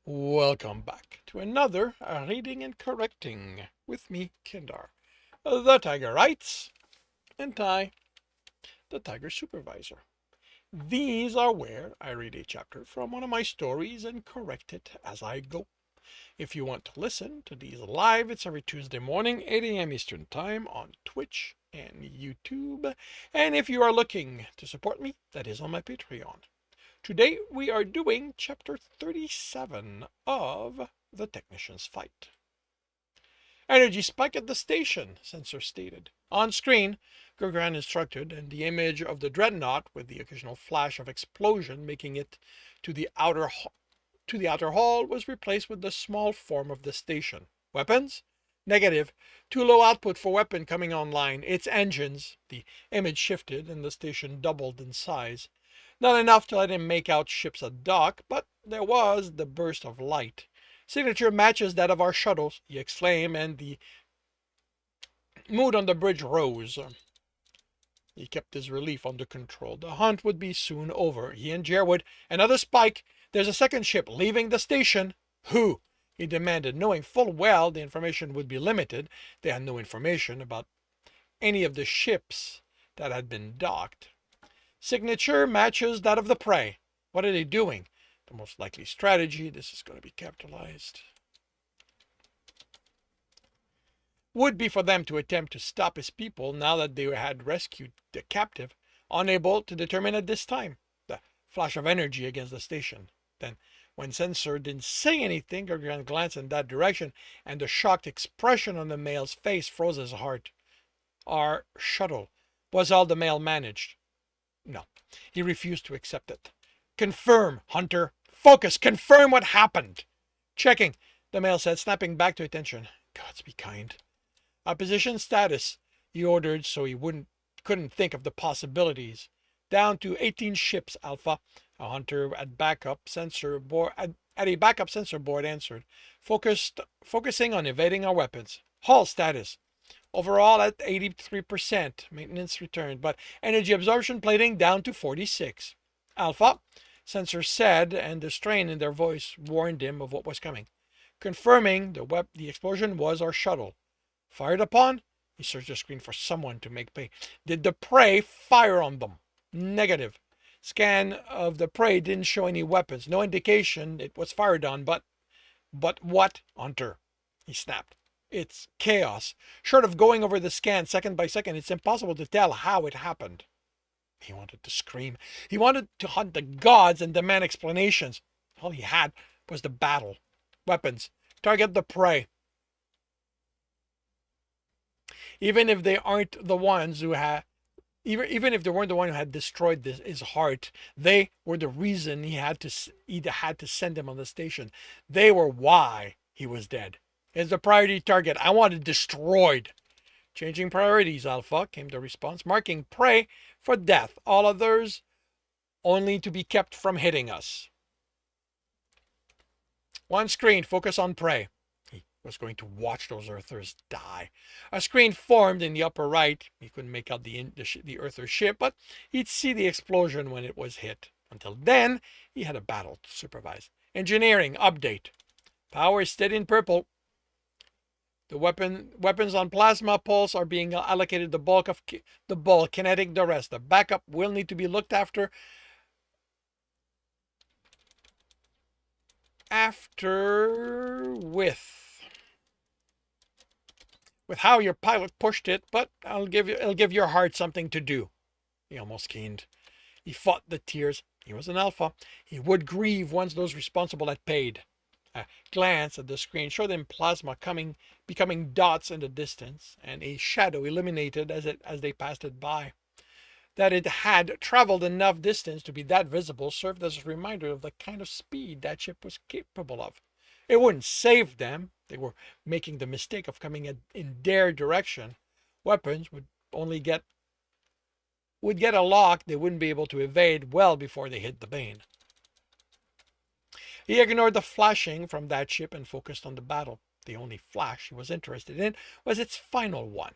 Welcome back to another Reading and Correcting with me, Kindar, the Tiger Writes, and Ty, the Tiger Supervisor. These are where I read a chapter from one of my stories and correct it as I go. If you want to listen to these live, it's every Tuesday morning, 8 a.m. Eastern Time on Twitch and YouTube. And if you are looking to support me, that is on my Patreon. Today we are doing chapter 37 of The Technician's Fight. Energy spike at the station, sensor stated. On screen, Gralgiran instructed, and the image of the dreadnought with the occasional flash of explosion making it to the outer hall was replaced with the small form of the station. Weapons? Negative. Too low output for weapon coming online. Its engines. The image shifted and the station doubled in size. Not enough to let him make out ships at dock, but there was the burst of light. Signature matches that of our shuttles, he exclaimed, and the mood on the bridge rose. He kept his relief under control. The hunt would be soon over. He and Jer would. Another spike. There's a second ship leaving the station. Who? He demanded, knowing full well the information would be limited. They had no information about any of the ships that had been docked. Signature matches that of the prey. What are they doing? The most likely strategy, this is going to be capitalized, would be for them to attempt to stop his people now that they had rescued the captive, unable to determine at this time. The flash of energy against the station. Then, when Sensor didn't say anything, Gralgiran glanced in that direction, and the shocked expression on the male's face froze his heart. Our shuttle was all the male managed. No, he refused to accept it. Confirm, Hunter. Focus. Confirm what happened. Checking, the male said, snapping back to attention. Gods be kind. Opposition status, he ordered so he couldn't think of the possibilities. Down to 18 ships, Alpha. A hunter at a backup sensor board answered, focusing on evading our weapons. Hull status. Overall at 83%, maintenance returned, but energy absorption plating down to 46. Alpha, sensor said, and the strain in their voice warned him of what was coming. Confirming the explosion was our shuttle. Fired upon? He searched the screen for someone to make pay. Did the prey fire on them? Negative. Scan of the prey didn't show any weapons. No indication it was fired on, but what, Hunter? He snapped. It's chaos. Short of going over the scan second by second, it's impossible to tell how it happened. He wanted to scream. He wanted to hunt the gods and demand explanations. All he had was the battle. Weapons. Target the prey. Even if they aren't the ones who had even if they weren't the one who had destroyed his heart, they were the reason he had to send him on the station. They were why he was dead. It's the priority target. I want it destroyed. Changing priorities, Alpha, came the response, marking prey for death. All others only to be kept from hitting us. One screen, focus on prey. He was going to watch those Earthers die. A screen formed in the upper right. He couldn't make out the Earther ship, but he'd see the explosion when it was hit. Until then, he had a battle to supervise. Engineering, update. Power is steady in purple. The weapons on plasma pulse are being allocated the bulk, kinetic the rest. The backup will need to be looked after with how your pilot pushed it, but it'll give your heart something to do. He almost keened. He fought the tears. He was an Alpha. He would grieve once those responsible had paid. A glance at the screen showed him plasma becoming dots in the distance, and a shadow illuminated as they passed it by. That it had traveled enough distance to be that visible served as a reminder of the kind of speed that ship was capable of. It wouldn't save them. They were making the mistake of coming in their direction. Weapons would get a lock they wouldn't be able to evade well before they hit the bane. He ignored the flashing from that ship and focused on the battle. The only flash he was interested in was its final one.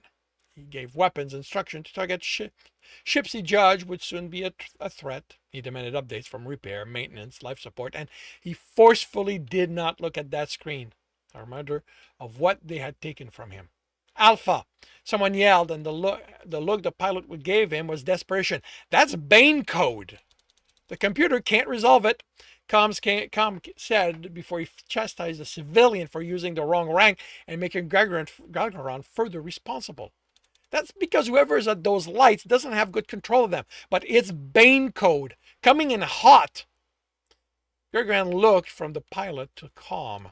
He gave weapons instruction to target ships he judged would soon be a threat. He demanded updates from repair, maintenance, life support, and he forcefully did not look at that screen, a reminder of what they had taken from him. Alpha! Someone yelled, and the look the pilot gave him was desperation. That's Bane code! The computer can't resolve it. Com said before he chastised a civilian for using the wrong rank and making Gralgiran further responsible. That's because whoever is at those lights doesn't have good control of them. But it's Bane code, coming in hot. Gralgiran looked from the pilot to Com.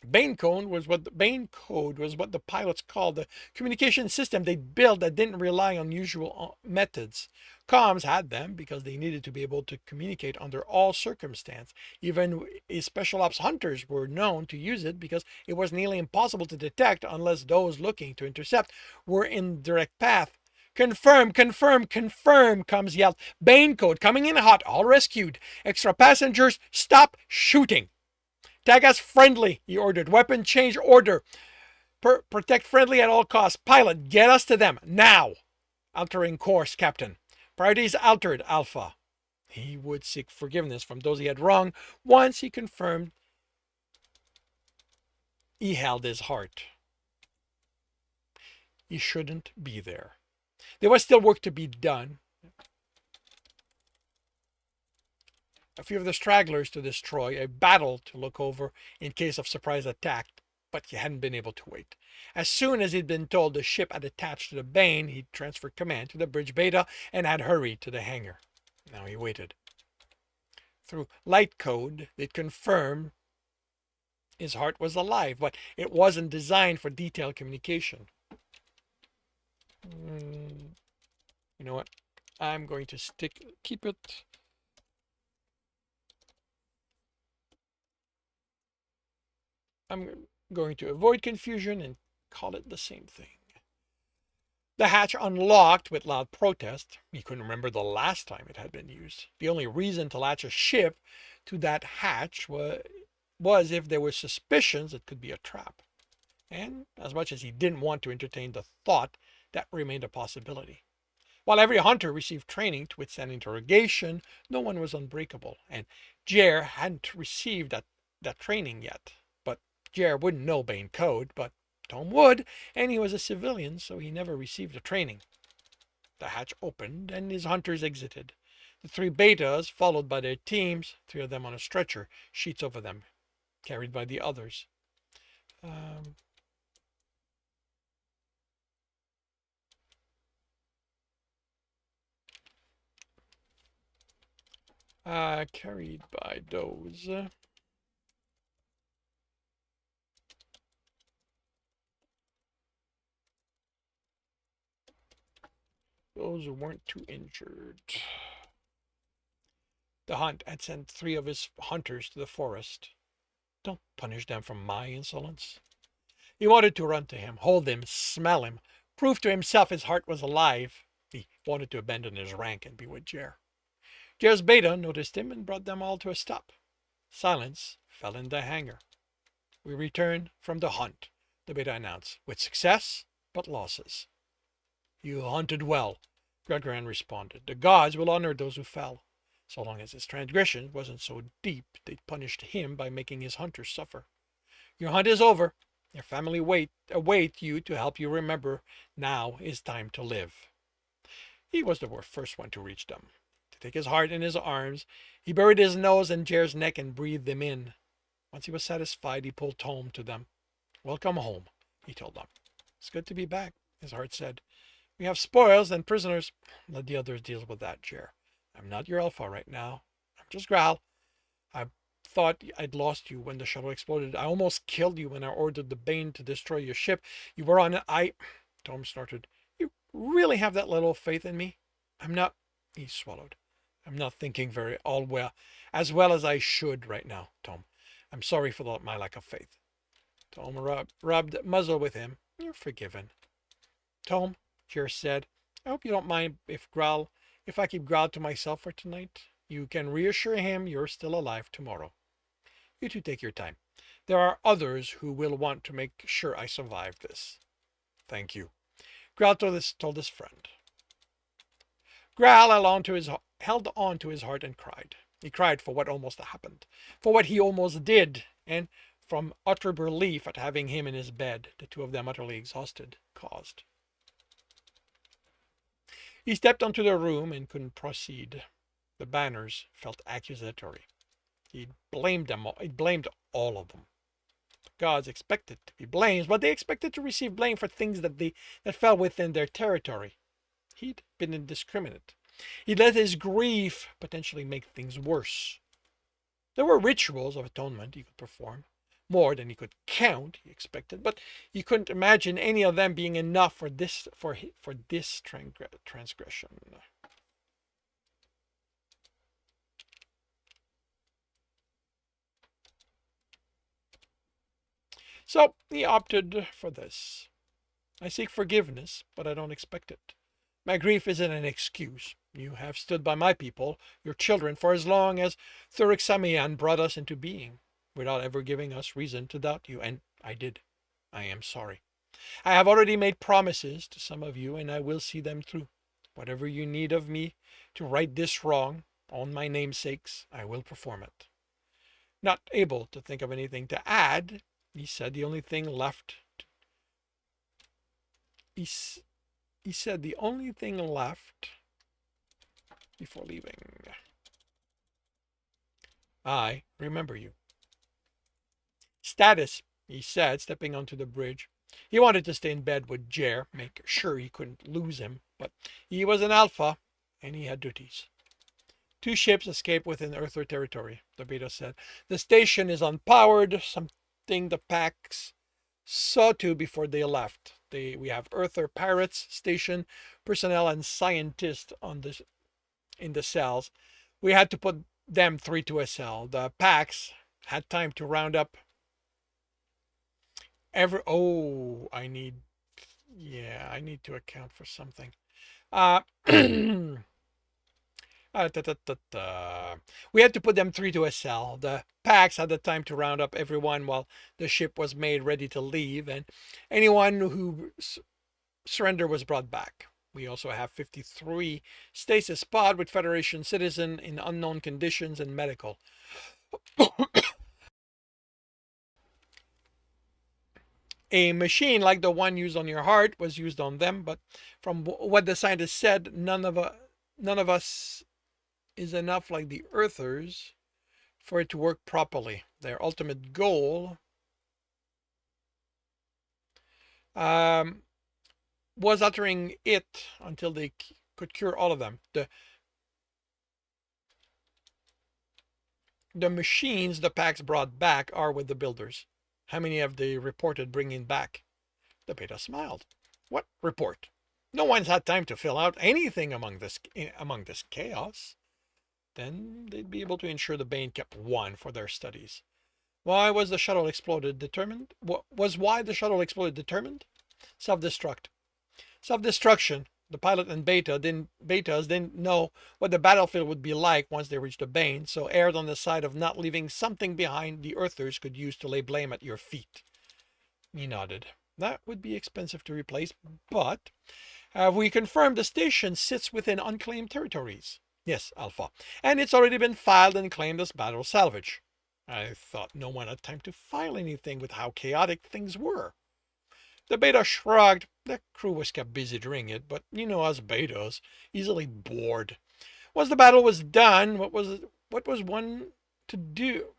Bane code was what the pilots called the communication system they built that didn't rely on usual methods. Comms had them because they needed to be able to communicate under all circumstances. Even special ops hunters were known to use it because it was nearly impossible to detect unless those looking to intercept were in direct path. Confirm, confirm, confirm, Comms yelled. Bane code coming in hot, all rescued. Extra passengers, stop shooting. Tag us friendly, he ordered. Weapon change order. Protect friendly at all costs. Pilot, get us to them, now. Altering course, Captain. Priorities altered, Alpha. He would seek forgiveness from those he had wronged once he confirmed he held his heart. He shouldn't be there. There was still work to be done. A few of the stragglers to destroy, a battle to look over in case of surprise attack, but he hadn't been able to wait. As soon as he'd been told the ship had attached to the Bane, he'd transferred command to the bridge beta and had hurried to the hangar. Now he waited. Through light code, they'd confirm his heart was alive, but it wasn't designed for detailed communication. You know what? I'm going to keep it. I'm going to avoid confusion and call it the same thing. The hatch unlocked with loud protest. He couldn't remember the last time it had been used. The only reason to latch a ship to that hatch was if there were suspicions it could be a trap. And as much as he didn't want to entertain the thought, that remained a possibility. While every hunter received training to withstand interrogation, no one was unbreakable, and Jer hadn't received that training yet. But Jer wouldn't know Bane code, but Tom would, and he was a civilian, so he never received the training. The hatch opened, and his hunters exited. The three betas, followed by their teams, three of them on a stretcher, sheets over them, carried by the others. Carried by those. Those who weren't too injured. The hunt had sent three of his hunters to the forest. Don't punish them for my insolence. He wanted to run to him, hold him, smell him, prove to himself his heart was alive. He wanted to abandon his rank and be with Jer. Jer's beta noticed him and brought them all to a stop. Silence fell in the hangar. We returned from the hunt, the beta announced, with success but losses. You hunted well, Gralgiran responded. The gods will honor those who fell. So long as his transgression wasn't so deep, they'd punished him by making his hunters suffer. Your hunt is over. Your family await you to help you remember now is time to live. He was the first one to reach them. To take his heart in his arms, he buried his nose in Jer's neck and breathed them in. Once he was satisfied, he pulled Tom to them. Welcome home, he told them. It's good to be back, his heart said. We have spoils and prisoners. Let the others deal with that, Jer. I'm not your alpha right now. I'm just Gral. I thought I'd lost you when the shuttle exploded. I almost killed you when I ordered the Bane to destroy your ship. You were on it. Tom snorted. You really have that little faith in me? I'm not... He swallowed. I'm not thinking as well as I should right now, Tom. I'm sorry for my lack of faith. Tom rubbed muzzle with him. You're forgiven. Tom, Jer said, I hope you don't mind if I keep Gral to myself for tonight. You can reassure him you're still alive tomorrow. You two take your time. There are others who will want to make sure I survive this. Thank you. Gral told his friend. Gral held on to his heart and cried. He cried for what almost happened, for what he almost did, and from utter relief at having him in his bed, the two of them utterly exhausted, caused. He stepped onto the room and couldn't proceed. The banners felt accusatory. He blamed them all. He blamed all of them. Gods expected to be blamed, but they expected to receive blame for things that fell within their territory. He'd been indiscriminate. He let his grief potentially make things worse. There were rituals of atonement he could perform, more than he could count, he expected, but he couldn't imagine any of them being enough for this transgression. So he opted for this. I seek forgiveness, but I don't expect it. My grief isn't an excuse. You have stood by my people, your children, for as long as Thurixamian brought us into being, without ever giving us reason to doubt you, and I did. I am sorry. I have already made promises to some of you, and I will see them through. Whatever you need of me to right this wrong, on my namesakes, I will perform it. Not able to think of anything to add, he said the only thing left. He said the only thing left before leaving. I remember you. Status, he said, stepping onto the bridge. He wanted to stay in bed with Jer, make sure he couldn't lose him, but he was an alpha, and he had duties. 2 ships escaped within Earther territory, the beta said. The station is unpowered, something the Pax saw to before they left. We have Earther pirates, station personnel, and scientists in the cells. We had to put them 3 to a cell. The Pax had time to round up I need to account for something. We had to put them 3 to a cell. The Pax had the time to round up everyone while the ship was made ready to leave, and anyone who surrendered was brought back. We also have 53 stasis pod with Federation citizen in unknown conditions and medical. A machine like the one used on your heart was used on them, but from what the scientists said, none of us is enough like the Earthers for it to work properly. Their ultimate goal was uttering it until they could cure all of them. The machines the Pax brought back are with the builders. How many have they reported bringing back? The beta smiled. What report? No one's had time to fill out anything among this chaos. Then they'd be able to ensure the Bane kept 1 for their studies. Why was the shuttle exploded determined? Why the shuttle exploded determined? Self-destruct. Self-destruction. The pilot and betas didn't know what the battlefield would be like once they reached the Bane, so erred on the side of not leaving something behind the Earthers could use to lay blame at your feet. He nodded. That would be expensive to replace, but have we confirmed the station sits within unclaimed territories? Yes, Alpha. And it's already been filed and claimed as battle salvage. I thought no one had time to file anything with how chaotic things were. The beta shrugged. The crew was kept busy during it, but you know us betas, easily bored. Once the battle was done, what was one to do?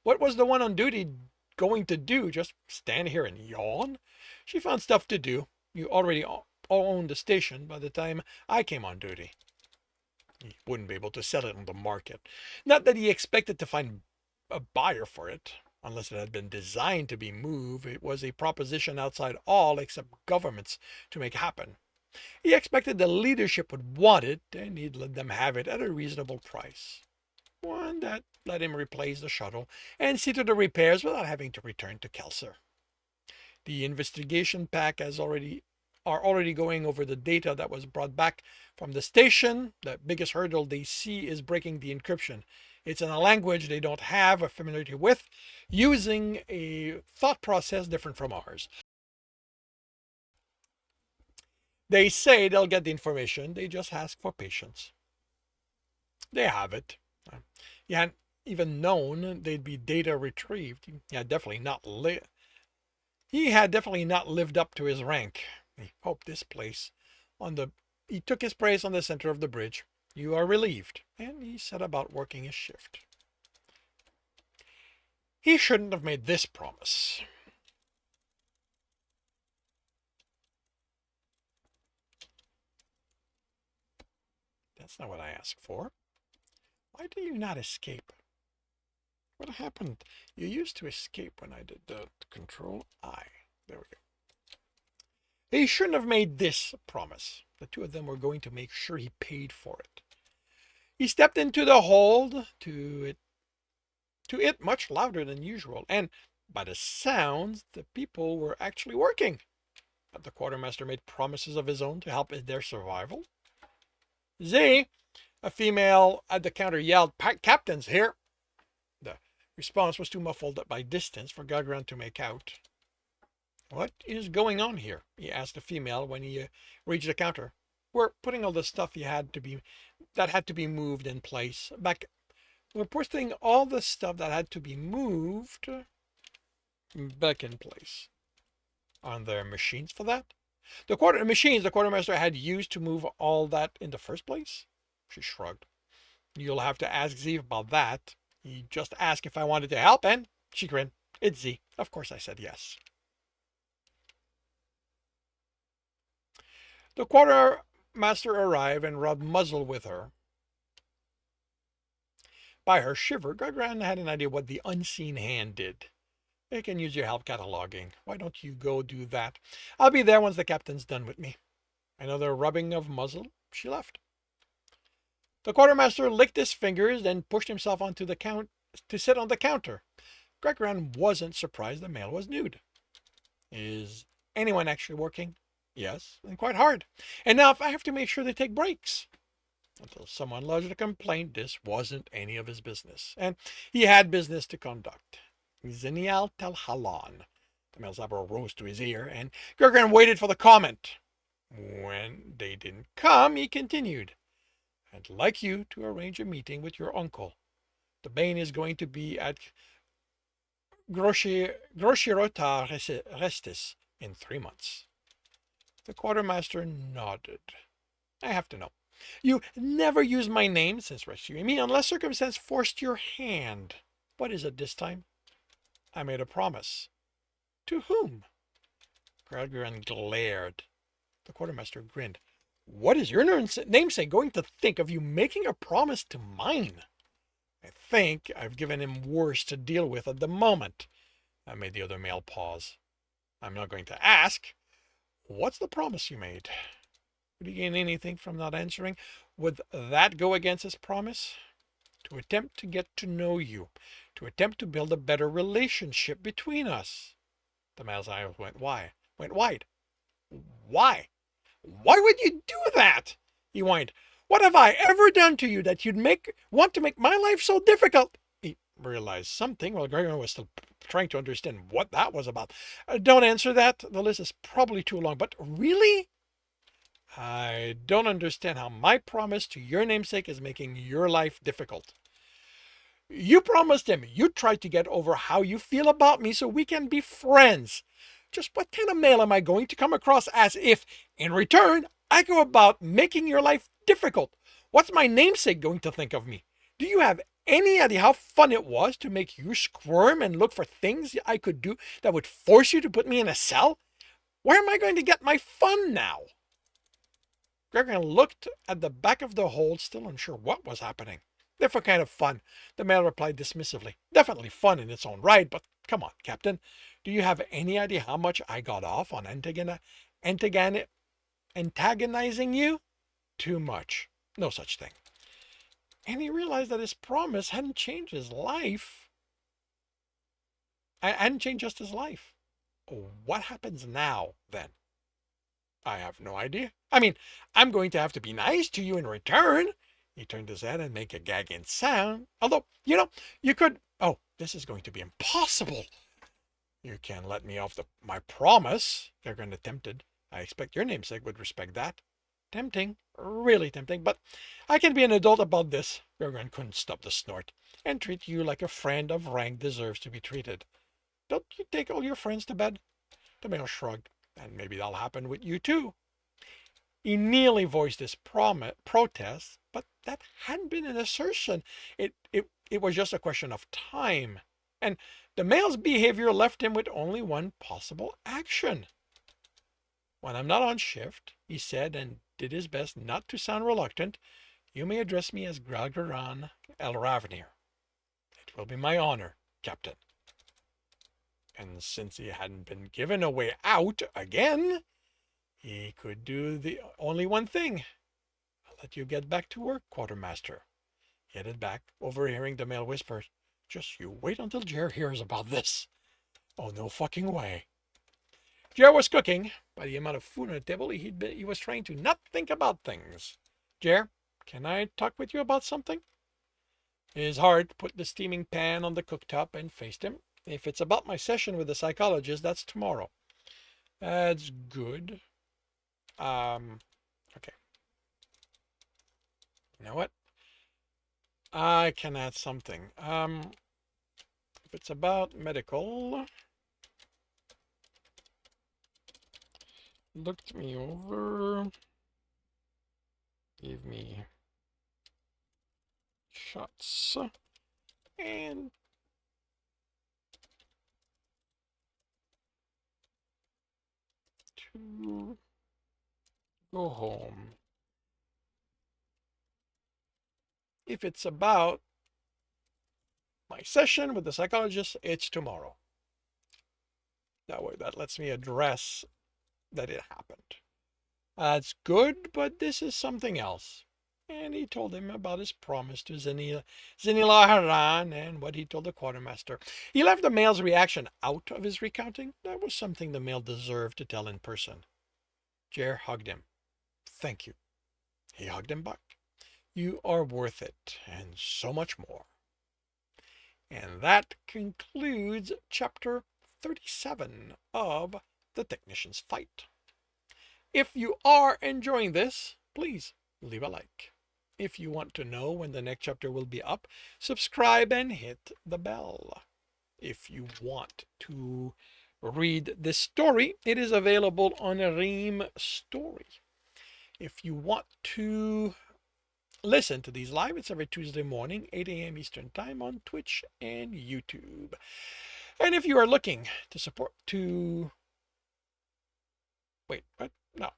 What was the one on duty going to do? Just stand here and yawn? She found stuff to do. You already owned the station by the time I came on duty. He wouldn't be able to sell it on the market. Not that he expected to find a buyer for it. Unless it had been designed to be moved, it was a proposition outside all except governments to make happen. He expected the leadership would want it, and he'd let them have it at a reasonable price. One that let him replace the shuttle and see to the repairs without having to return to Kelser. The investigation pack are already going over the data that was brought back from the station. The biggest hurdle they see is breaking the encryption. It's in a language they don't have a familiarity with, using a thought process different from ours. They say they'll get the information. They just ask for patience. They have it. You hadn't even known they'd be data retrieved. He had definitely not lived up to his rank. He hoped this place on the he took his place on the center of the bridge. You are relieved. And he set about working his shift. He shouldn't have made this promise. That's not what I asked for. Why do you not escape? What happened? You used to escape when I did the Control I. There we go. He shouldn't have made this promise. The two of them were going to make sure he paid for it. He stepped into the hold to it much louder than usual, and by the sounds, the people were actually working. But the quartermaster made promises of his own to help in their survival. Z, a female at the counter, yelled, "Captain's here!" The response was too muffled by distance for Gralgiran to make out. "What is going on here?" he asked the female when he reached the counter. "We're putting all the stuff that had to be moved in place We're putting all the stuff that had to be moved back in place. Aren't there machines for that? The quartermaster had used to move all that in the first place?" She shrugged. "You'll have to ask Z about that. He just asked if I wanted to help, and," she grinned, "it's Z. Of course I said yes." The quartermaster arrived and rubbed muzzle with her. By her shiver, Gralgiran had an idea what the unseen hand did. "I can use your help cataloging. Why don't you go do that? I'll be there once the captain's done with me." Another rubbing of muzzle. She left. The quartermaster licked his fingers, then pushed himself onto the to sit on the counter. Gralgiran wasn't surprised the male was nude. "Is anyone actually working?" "Yes, and quite hard. And now if I have to make sure they take breaks." Until someone lodged a complaint, this wasn't any of his business, and he had business to conduct. "Zenial tel halon." The male's eyebrow rose to his ear, and Gralgiran waited for the comment. When they didn't come, he continued, "I'd like you to arrange a meeting with your uncle. The Bane is going to be at Groshirota Restis in 3 months." The quartermaster nodded. "I have to know. You never used my name since rescuing me unless circumstance forced your hand. What is it this time?" "I made a promise." "To whom?" Gralgiran glared. The quartermaster grinned. "What is your namesake going to think of you making a promise to mine?" "I think I've given him worse to deal with at the moment." That made the other male pause. "I'm not going to ask. What's the promise you made?" Would he gain anything from not answering? Would that go against his promise? "To attempt to get to know you. To attempt to build a better relationship between us." The male's eyes went wide. "Why? Why would you do that?" he whined. "What have I ever done to you that you'd want to make my life so difficult?" He realized something while Gralgiran was still trying to understand what that was about. "Don't answer that. The list is probably too long. But really? I don't understand how my promise to your namesake is making your life difficult." "You promised him you'd try to get over how you feel about me so we can be friends. Just what kind of male am I going to come across as if, in return, I go about making your life difficult? What's my namesake going to think of me? Do you have any idea how fun it was to make you squirm and look for things I could do that would force you to put me in a cell? Where am I going to get my fun now?" Gralgiran looked at the back of the hold, still unsure what was happening. "Different kind of fun," the male replied dismissively. "Definitely fun in its own right, but come on, Captain. Do you have any idea how much I got off on antagonizing you? Too much. No such thing." And he realized that his promise hadn't changed his life. I hadn't changed just his life. What happens now, then? "I have no idea. I mean, I'm going to have to be nice to you in return." He turned his head and made a gagging sound. "Although, you could..." "Oh, this is going to be impossible." "You can't let me off my promise," Gralgiran attempted. I expect your namesake would respect that. Tempting, really tempting, but I can be an adult about this. Gralgiran couldn't stop the snort. And treat you like a friend of rank deserves to be treated. Don't you take all your friends to bed? The male shrugged. And maybe that'll happen with you too. He nearly voiced his protest, but that hadn't been an assertion. It was just a question of time. And the male's behavior left him with only one possible action. When I'm not on shift, he said, and did his best not to sound reluctant, you may address me as Gralgiran el-Ravnir. It will be my honor, Captain. And since he hadn't been given a way out again, he could do the only one thing. I'll let you get back to work, Quartermaster. He headed back, overhearing the male whisper, just you wait until Jer hears about this. Oh, no fucking way. Jer was cooking. By the amount of food on the table, he was trying to not think about things. Jer, can I talk with you about something? His heart put the steaming pan on the cooktop and faced him. If it's about my session with the psychologist, that's tomorrow. That's good. Okay. You know what? I can add something. If it's about medical, looked me over, gave me shots, and to go home. If it's about my session with the psychologist, it's tomorrow. That way, that lets me address that it happened. That's good, but this is something else. And he told him about his promise to Zinilaharan and what he told the quartermaster. He left the male's reaction out of his recounting. That was something the male deserved to tell in person. Jer hugged him. Thank you. He hugged him back. You are worth it, and so much more. And that concludes chapter 37 of The Technician's Fight. If you are enjoying this, please leave a like. If you want to know when the next chapter will be up, subscribe and hit the bell. If you want to read this story, it is available on Ream Story. If you want to listen to these live, it's every Tuesday morning, 8 a.m. Eastern Time on Twitch and YouTube. And if you are looking to support wait, what? No.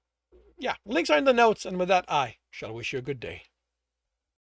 Yeah, links are in the notes, and with that, I shall wish you a good day.